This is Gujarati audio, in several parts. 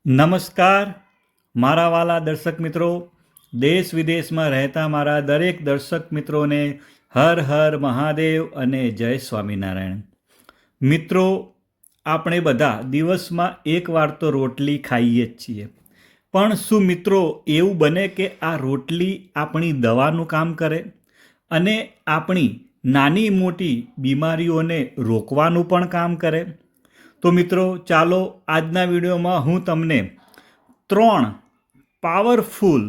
નમસ્કાર મારા વાલા દર્શક મિત્રો, દેશ વિદેશમાં રહેતા મારા દરેક દર્શક મિત્રોને હર હર મહાદેવ અને જય સ્વામિનારાયણ. મિત્રો, આપણે બધા દિવસમાં એકવાર તો રોટલી ખાઈએ જ છીએ, પણ શું મિત્રો એવું બને કે આ રોટલી આપણી દવાનું કામ કરે અને આપણી નાની મોટી બીમારીઓને રોકવાનું પણ કામ કરે? તો મિત્રો ચાલો આજના વિડીયોમાં હું તમને 3 પાવરફુલ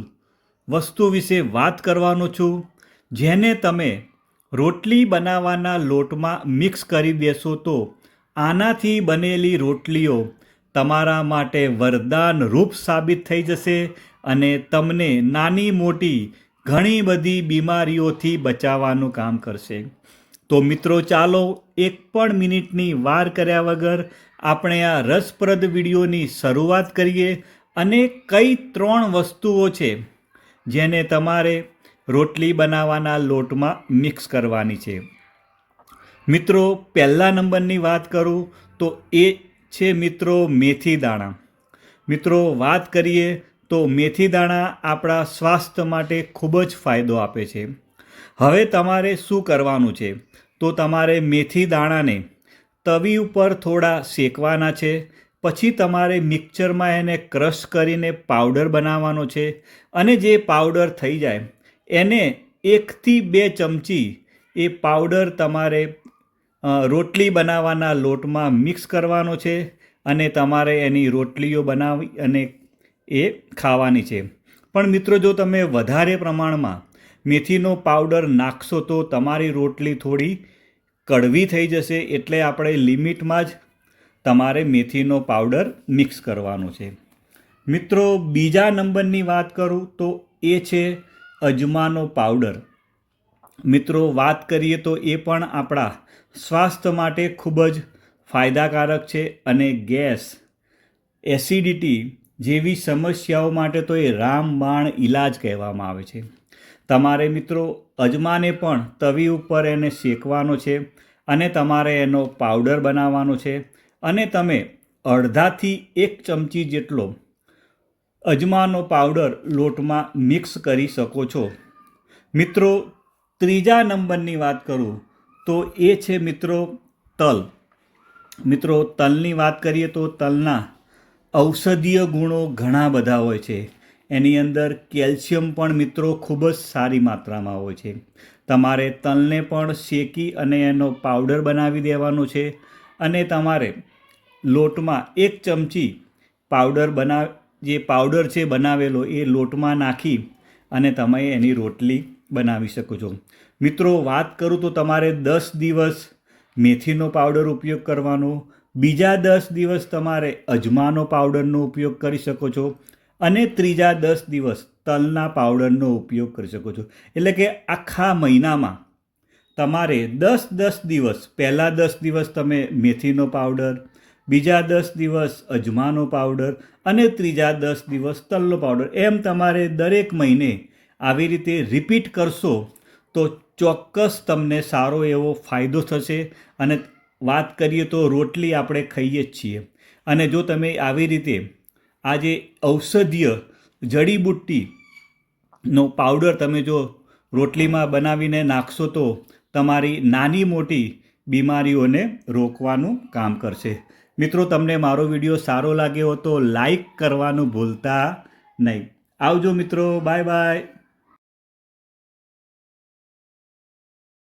વસ્તુ વિશે વાત કરવાનો છું, જેને તમે રોટલી બનાવવાના લોટમાં મિક્સ કરી દેશો તો આનાથી બનેલી રોટલીઓ તમારા માટે વરદાન રૂપ સાબિત થઈ જશે અને તમને નાની મોટી ઘણી બધી બીમારીઓથી બચાવવાનું કામ કરશે. તો મિત્રો ચાલો એક પણ મિનિટની વાર કર્યા વગર આપણે આ રસપ્રદ વિડીયોની શરૂઆત કરીએ અને કઈ 3 વસ્તુઓ છે જેને તમારે રોટલી બનાવવાના લોટમાં મિક્સ કરવાની છે. મિત્રો, પહેલા નંબરની વાત કરું તો એ છે મિત્રો મેથી દાણા. મિત્રો, વાત કરીએ તો મેથી દાણા આપણા સ્વાસ્થ્ય માટે ખૂબ જ ફાયદો આપે છે. હવે તમારે શું કરવાનું છે? તો તમારે મેથી દાણાને તવી ઉપર થોડા શેકવાના છે, પછી તમારે મિક્સરમાં એને ક્રશ કરીને પાવડર બનાવવાનો છે અને જે પાવડર થઈ જાય એને 1 થી 2 ચમચી એ પાવડર તમારે રોટલી બનાવવાના લોટમાં મિક્સ કરવાનો છે અને તમારે એની રોટલીઓ બનાવી અને એ ખાવાની છે. પણ મિત્રો, જો તમે વધારે પ્રમાણમાં મેથીનો પાવડર નાખશો તો તમારી રોટલી થોડી કડવી થઈ જશે, એટલે આપણે લિમિટમાં જ તમારે મેથીનો પાવડર મિક્સ કરવાનો છે. મિત્રો, બીજા નંબરની વાત કરું તો એ છે અજમાનો પાવડર. મિત્રો, વાત કરીએ તો એ પણ આપણા સ્વાસ્થ્ય માટે ખૂબ જ ફાયદાકારક છે અને ગેસ, એસિડિટી જેવી સમસ્યાઓ માટે તો એ રામબાણ ઈલાજ કહેવામાં આવે છે. તમારે મિત્રો અજમાને પણ તવી ઉપર એને શેકવાનો છે અને તમારે એનો પાવડર બનાવવાનો છે અને તમે અડધાથી 1 ચમચી જેટલો અજમાનો પાવડર લોટમાં મિક્સ કરી શકો છો. મિત્રો, ત્રીજા નંબરની વાત કરું તો એ છે મિત્રો તલ. મિત્રો, તલની વાત કરીએ તો તલના ઔષધીય ગુણો ઘણા બધા હોય છે. એની અંદર કેલ્શિયમ પણ મિત્રો ખૂબ જ સારી માત્રામાં હોય છે. તમારે તલને પણ શેકી અને એનો પાવડર બનાવી દેવાનો છે અને તમારે લોટમાં 1 ચમચી જે પાવડર છે બનાવેલો એ લોટમાં નાખી અને તમે એની રોટલી બનાવી શકો છો. મિત્રો, વાત કરું તો તમારે 10 દિવસ મેથીનો પાવડર ઉપયોગ કરવાનો, બીજા 10 દિવસ તમારે અજમાનો પાવડરનો ઉપયોગ કરી શકો છો અને ત્રીજા 10 દિવસ તલના પાવડરનો ઉપયોગ કરી શકો છો. એટલે કે આખા મહિનામાં તમારે 10 દિવસ, પહેલા 10 દિવસ તમે મેથીનો પાવડર, બીજા 10 દિવસ અજમાનો પાવડર અને ત્રીજા 10 દિવસ તલનો પાવડર, એમ તમારે દરેક મહિને આવી રીતે રિપીટ કરશો તો ચોક્કસ તમને સારો એવો ફાયદો થશે. અને વાત કરીએ તો રોટલી આપણે ખાઈએ જ છીએ અને જો તમે આવી રીતે આ જે ઔષધીય જડીબુટ્ટીનો પાવડર તમે જો રોટલીમાં બનાવીને નાખશો તો તમારી નાની મોટી બીમારીઓને રોકવાનું કામ કરશે. મિત્રો, તમને મારો વિડીયો સારો લાગ્યો તો લાઈક કરવાનું ભૂલતા નહીં. આવજો મિત્રો, બાય બાય.